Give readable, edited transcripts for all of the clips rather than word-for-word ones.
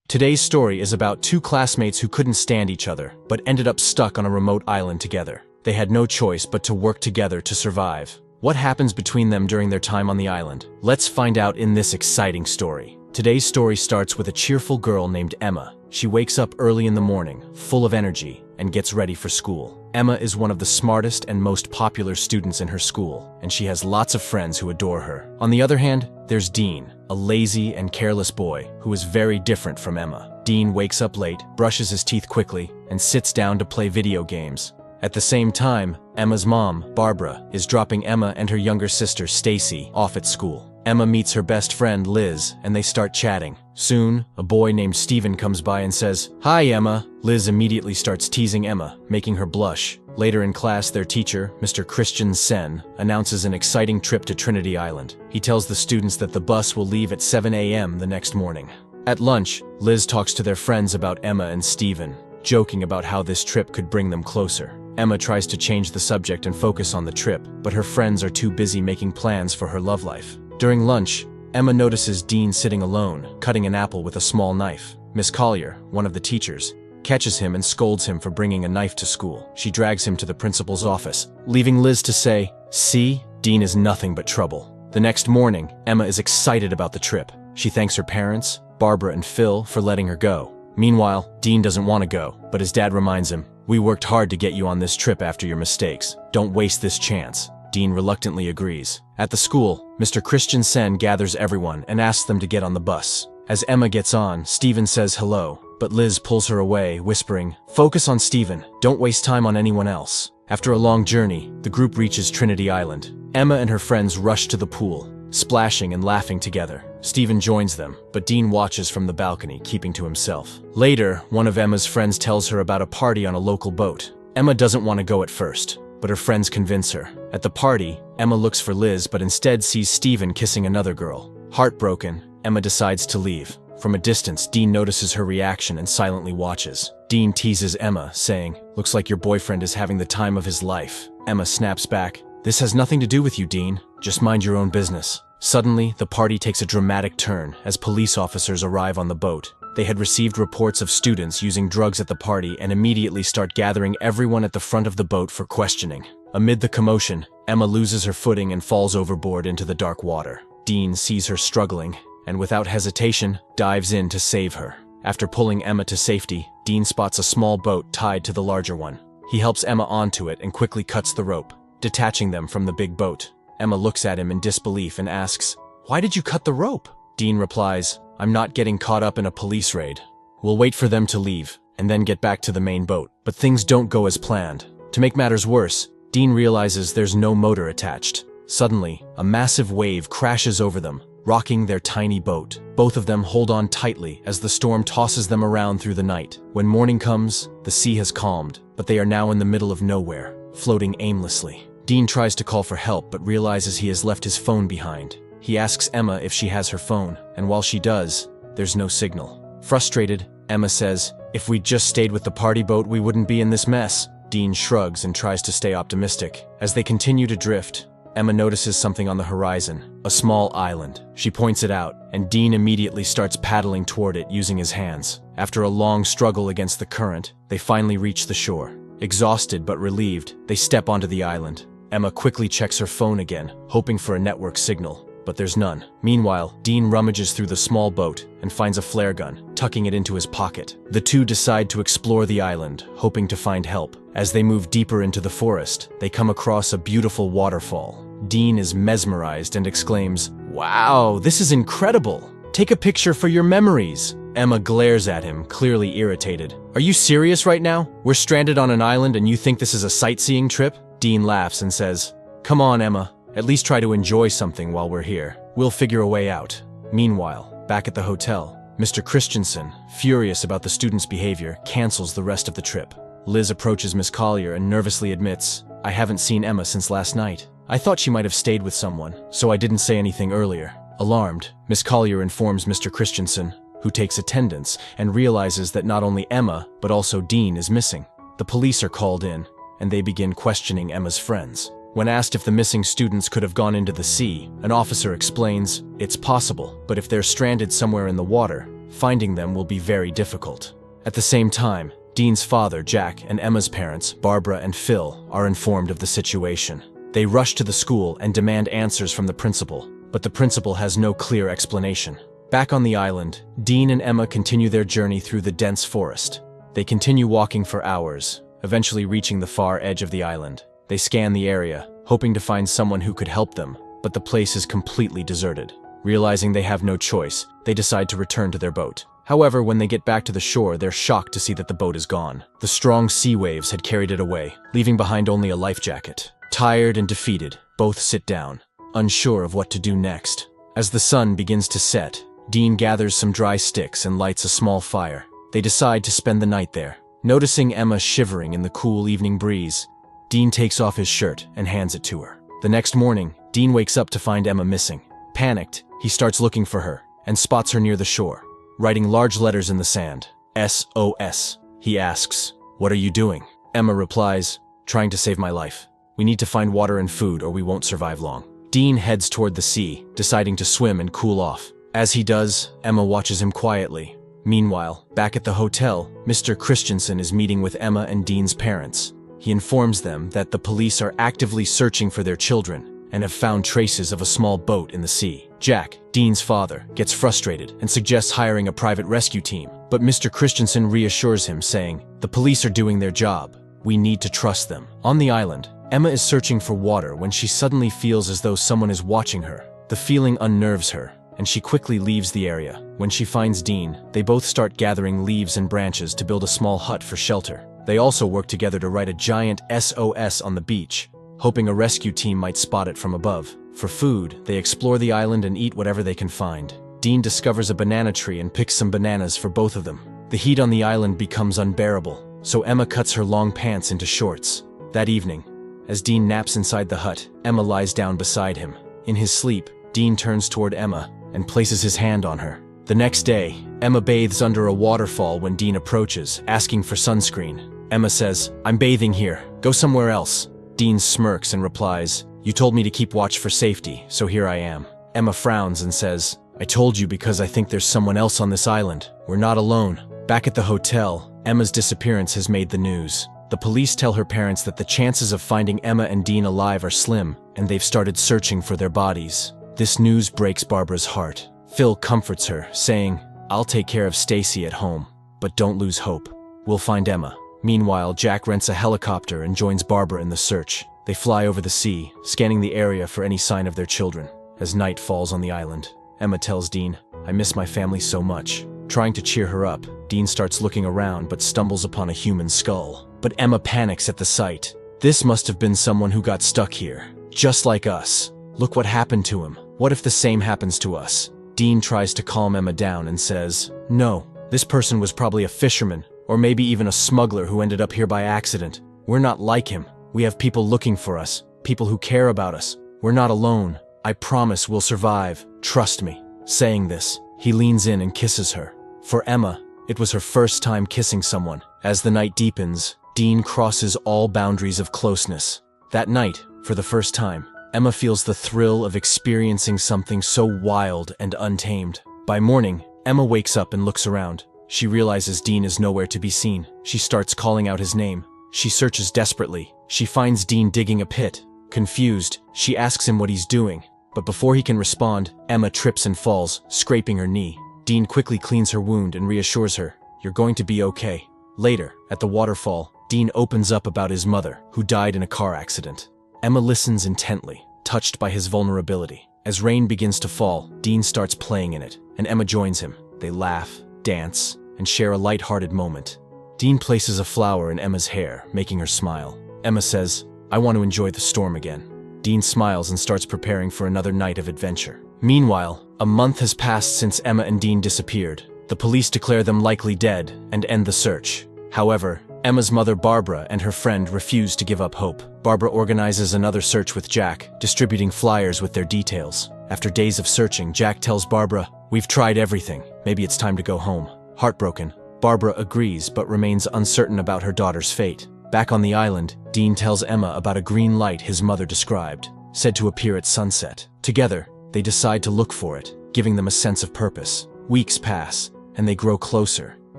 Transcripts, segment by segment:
Today's story is about two classmates who couldn't stand each other, but ended up stuck on a remote island together. They had no choice but to work together to survive. What happens between them during their time on the island? Let's find out in this exciting story. Today's story starts with a cheerful girl named Emma. She wakes up early in the morning, full of energy, and gets ready for school. Emma is one of the smartest and most popular students in her school, and she has lots of friends who adore her. On the other hand, there's Dean, a lazy and careless boy who is very different from Emma. Dean wakes up late, brushes his teeth quickly, and sits down to play video games. At the same time, Emma's mom, Barbara, is dropping Emma and her younger sister, Stacy, off at school. Emma meets her best friend, Liz, and they start chatting. Soon, a boy named Steven comes by and says, "Hi, Emma." Liz immediately starts teasing Emma, making her blush. Later in class, their teacher, Mr. Christian Sen, announces an exciting trip to Trinity Island. He tells the students that the bus will leave at 7 a.m. the next morning. At lunch, Liz talks to their friends about Emma and Steven, joking about how this trip could bring them closer. Emma tries to change the subject and focus on the trip, but her friends are too busy making plans for her love life. During lunch, Emma notices Dean sitting alone, cutting an apple with a small knife. Miss Collier, one of the teachers, catches him and scolds him for bringing a knife to school. She drags him to the principal's office, leaving Liz to say, "See, Dean is nothing but trouble." The next morning, Emma is excited about the trip. She thanks her parents, Barbara and Phil, for letting her go. Meanwhile, Dean doesn't want to go, but his dad reminds him, "We worked hard to get you on this trip after your mistakes. Don't waste this chance." Dean reluctantly agrees. At the school, Mr. Christian Sen gathers everyone and asks them to get on the bus. As Emma gets on, Steven says hello, but Liz pulls her away, whispering, "Focus on Steven. Don't waste time on anyone else." After a long journey, the group reaches Trinity Island. Emma and her friends rush to the pool, splashing and laughing together. Steven joins them, but Dean watches from the balcony, keeping to himself. Later, one of Emma's friends tells her about a party on a local boat. Emma doesn't want to go at first, but her friends convince her. At the party, Emma looks for Liz but instead sees Steven kissing another girl. Heartbroken, Emma decides to leave. From a distance, Dean notices her reaction and silently watches. Dean teases Emma, saying, "Looks like your boyfriend is having the time of his life." Emma snaps back, "This has nothing to do with you, Dean. Just mind your own business." Suddenly, the party takes a dramatic turn as police officers arrive on the boat. They had received reports of students using drugs at the party and immediately start gathering everyone at the front of the boat for questioning. Amid the commotion, Emma loses her footing and falls overboard into the dark water. Dean sees her struggling and without hesitation dives in to save her. After pulling Emma to safety, Dean spots a small boat tied to the larger one. He helps Emma onto it and quickly cuts the rope, detaching them from the big boat. Emma looks at him in disbelief and asks, "Why did you cut the rope?" Dean replies, "I'm not getting caught up in a police raid. We'll wait for them to leave and then get back to the main boat." But things don't go as planned. To make matters worse, Dean realizes there's no motor attached. Suddenly, a massive wave crashes over them, rocking their tiny boat. Both of them hold on tightly as the storm tosses them around through the night. When morning comes, the sea has calmed, but they are now in the middle of nowhere, floating aimlessly. Dean tries to call for help but realizes he has left his phone behind. He asks Emma if she has her phone, and while she does, there's no signal. Frustrated, Emma says, "If we'd just stayed with the party boat, we wouldn't be in this mess." Dean shrugs and tries to stay optimistic. As they continue to drift, Emma notices something on the horizon, a small island. She points it out, and Dean immediately starts paddling toward it using his hands. After a long struggle against the current, they finally reach the shore. Exhausted but relieved, they step onto the island. Emma quickly checks her phone again, hoping for a network signal, but there's none. Meanwhile, Dean rummages through the small boat and finds a flare gun, tucking it into his pocket. The two decide to explore the island, hoping to find help. As they move deeper into the forest, they come across a beautiful waterfall. Dean is mesmerized and exclaims, "Wow, this is incredible! Take a picture for your memories." Emma glares at him, clearly irritated. "Are you serious right now? We're stranded on an island and you think this is a sightseeing trip?" Dean laughs and says, "Come on, Emma. At least try to enjoy something while we're here. We'll figure a way out." Meanwhile, back at the hotel, Mr. Christensen, furious about the students' behavior, cancels the rest of the trip. Liz approaches Miss Collier and nervously admits, "I haven't seen Emma since last night. I thought she might have stayed with someone, so I didn't say anything earlier." Alarmed, Miss Collier informs Mr. Christensen, who takes attendance and realizes that not only Emma, but also Dean is missing. The police are called in, and they begin questioning Emma's friends. When asked if the missing students could have gone into the sea, an officer explains, "It's possible, but if they're stranded somewhere in the water, finding them will be very difficult. At the same time, Dean's father, Jack, and Emma's parents, Barbara and Phil, are informed of the situation. They rush to the school and demand answers from the principal, but the principal has no clear explanation. Back on the island, Dean and Emma continue their journey through the dense forest. They continue walking for hours, eventually reaching the far edge of the island. They scan the area, hoping to find someone who could help them, but the place is completely deserted. Realizing they have no choice, they decide to return to their boat. However, when they get back to the shore, they're shocked to see that the boat is gone. The strong sea waves had carried it away, leaving behind only a life jacket. Tired and defeated, both sit down, unsure of what to do next. As the sun begins to set, Dean gathers some dry sticks and lights a small fire. They decide to spend the night there. Noticing Emma shivering in the cool evening breeze, Dean takes off his shirt and hands it to her. The next morning, Dean wakes up to find Emma missing. Panicked, he starts looking for her and spots her near the shore, writing large letters in the sand. SOS. He asks, "What are you doing?" Emma replies, "Trying to save my life. We need to find water and food or we won't survive long." Dean heads toward the sea, deciding to swim and cool off. As he does, Emma watches him quietly. Meanwhile, back at the hotel, Mr. Christensen is meeting with Emma and Dean's parents. He informs them that the police are actively searching for their children and have found traces of a small boat in the sea. Jack, Dean's father, gets frustrated and suggests hiring a private rescue team, but Mr. Christensen reassures him, saying, "The police are doing their job. We need to trust them." On the island, Emma is searching for water when she suddenly feels as though someone is watching her. The feeling unnerves her, and she quickly leaves the area. When she finds Dean, they both start gathering leaves and branches to build a small hut for shelter. They also work together to write a giant SOS on the beach, hoping a rescue team might spot it from above. For food, they explore the island and eat whatever they can find. Dean discovers a banana tree and picks some bananas for both of them. The heat on the island becomes unbearable, so Emma cuts her long pants into shorts. That evening, as Dean naps inside the hut, Emma lies down beside him. In his sleep, Dean turns toward Emma and places his hand on her. The next day, Emma bathes under a waterfall when Dean approaches, asking for sunscreen. Emma says, "I'm bathing here. Go somewhere else." Dean smirks and replies, "You told me to keep watch for safety, so here I am." Emma frowns and says, "I told you because I think there's someone else on this island. We're not alone." Back at the hotel, Emma's disappearance has made the news. The police tell her parents that the chances of finding Emma and Dean alive are slim, and they've started searching for their bodies. This news breaks Barbara's heart. Phil comforts her, saying, "I'll take care of Stacy at home, but don't lose hope. We'll find Emma." Meanwhile, Jack rents a helicopter and joins Barbara in the search. They fly over the sea, scanning the area for any sign of their children. As night falls on the island, Emma tells Dean, "I miss my family so much." Trying to cheer her up, Dean starts looking around but stumbles upon a human skull. But Emma panics at the sight. "This must have been someone who got stuck here, just like us. Look what happened to him. What if the same happens to us?" Dean tries to calm Emma down and says, "No, this person was probably a fisherman, or maybe even a smuggler who ended up here by accident. We're not like him. We have people looking for us, people who care about us. We're not alone. I promise we'll survive. Trust me." Saying this, he leans in and kisses her. For Emma, it was her first time kissing someone. As the night deepens, Dean crosses all boundaries of closeness. That night, for the first time, Emma feels the thrill of experiencing something so wild and untamed. By morning, Emma wakes up and looks around. She realizes Dean is nowhere to be seen. She starts calling out his name. She searches desperately. She finds Dean digging a pit. Confused, she asks him what he's doing. But before he can respond, Emma trips and falls, scraping her knee. Dean quickly cleans her wound and reassures her, "You're going to be okay." Later, at the waterfall, Dean opens up about his mother, who died in a car accident. Emma listens intently, touched by his vulnerability. As rain begins to fall, Dean starts playing in it, and Emma joins him. They laugh, dance, and share a light-hearted moment. Dean places a flower in Emma's hair, making her smile. Emma says, "I want to enjoy the storm again." Dean smiles and starts preparing for another night of adventure. Meanwhile, a month has passed since Emma and Dean disappeared. The police declare them likely dead and end the search. However, Emma's mother Barbara and her friend refuse to give up hope. Barbara organizes another search with Jack, distributing flyers with their details. After days of searching, Jack tells Barbara, "We've tried everything. Maybe it's time to go home." Heartbroken, Barbara agrees but remains uncertain about her daughter's fate. Back on the island, Dean tells Emma about a green light his mother described, said to appear at sunset. Together, they decide to look for it, giving them a sense of purpose. Weeks pass, and they grow closer,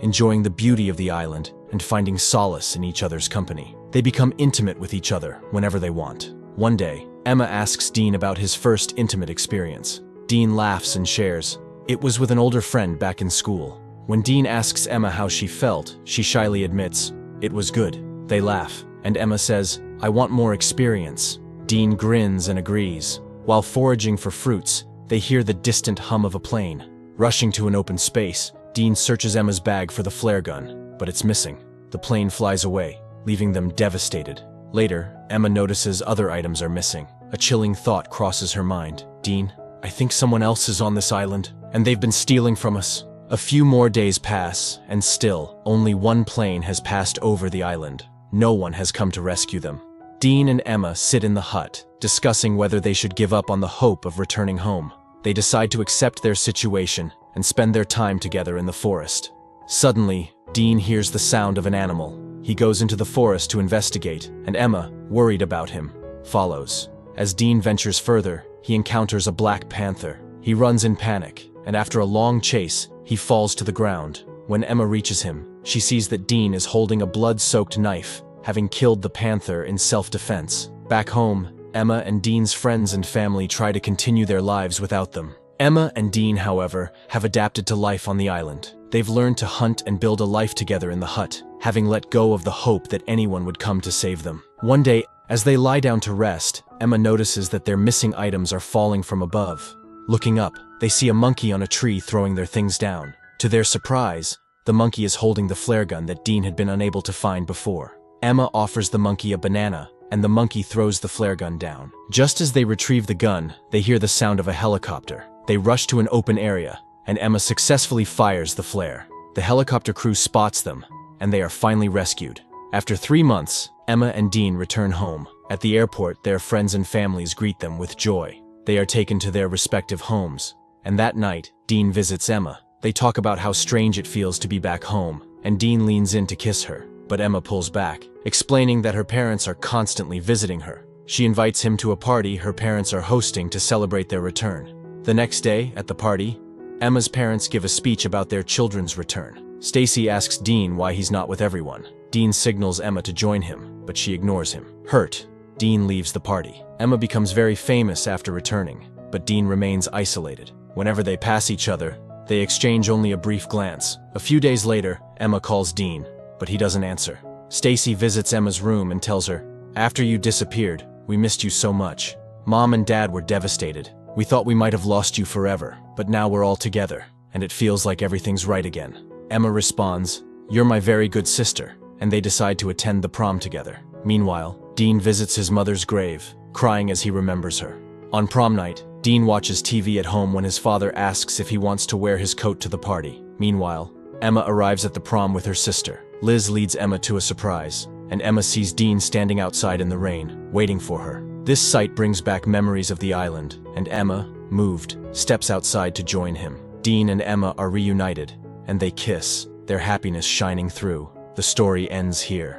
enjoying the beauty of the island and finding solace in each other's company. They become intimate with each other whenever they want. One day, Emma asks Dean about his first intimate experience. Dean laughs and shares. It was with an older friend back in school. When Dean asks Emma how she felt, she shyly admits, "It was good." They laugh, and Emma says, "I want more experience." Dean grins and agrees. While foraging for fruits, they hear the distant hum of a plane. Rushing to an open space, Dean searches Emma's bag for the flare gun, but it's missing. The plane flies away, leaving them devastated. Later, Emma notices other items are missing. A chilling thought crosses her mind. "Dean, I think someone else is on this island, and they've been stealing from us." A few more days pass, and still, only one plane has passed over the island. No one has come to rescue them. Dean and Emma sit in the hut, discussing whether they should give up on the hope of returning home. They decide to accept their situation and spend their time together in the forest. Suddenly, Dean hears the sound of an animal. He goes into the forest to investigate, and Emma, worried about him, follows. As Dean ventures further, he encounters a black panther. He runs in panic, and after a long chase, he falls to the ground. When Emma reaches him, she sees that Dean is holding a blood-soaked knife, having killed the panther in self-defense. Back home, Emma and Dean's friends and family try to continue their lives without them. Emma and Dean, however, have adapted to life on the island. They've learned to hunt and build a life together in the hut, having let go of the hope that anyone would come to save them. One day, as they lie down to rest, Emma notices that their missing items are falling from above. Looking up, they see a monkey on a tree throwing their things down. To their surprise, the monkey is holding the flare gun that Dean had been unable to find before. Emma offers the monkey a banana, and the monkey throws the flare gun down. Just as they retrieve the gun, they hear the sound of a helicopter. They rush to an open area, and Emma successfully fires the flare. The helicopter crew spots them, and they are finally rescued. After 3 months, Emma and Dean return home. At the airport, their friends and families greet them with joy. They are taken to their respective homes, and that night, Dean visits Emma. They talk about how strange it feels to be back home, and Dean leans in to kiss her, but Emma pulls back, explaining that her parents are constantly visiting her. She invites him to a party her parents are hosting to celebrate their return. The next day, at the party, Emma's parents give a speech about their children's return. Stacy asks Dean why he's not with everyone. Dean signals Emma to join him, but she ignores him. Hurt, Dean leaves the party. Emma becomes very famous after returning, but Dean remains isolated. Whenever they pass each other, they exchange only a brief glance. A few days later, Emma calls Dean, but he doesn't answer. Stacy visits Emma's room and tells her, "After you disappeared, we missed you so much. Mom and Dad were devastated. We thought we might have lost you forever, but now we're all together, and it feels like everything's right again." Emma responds, "You're my very good sister," and they decide to attend the prom together. Meanwhile, Dean visits his mother's grave, crying as he remembers her. On prom night, Dean watches TV at home when his father asks if he wants to wear his coat to the party. Meanwhile, Emma arrives at the prom with her sister. Liz leads Emma to a surprise, and Emma sees Dean standing outside in the rain, waiting for her. This sight brings back memories of the island, and Emma, moved, steps outside to join him. Dean and Emma are reunited, and they kiss, their happiness shining through. The story ends here.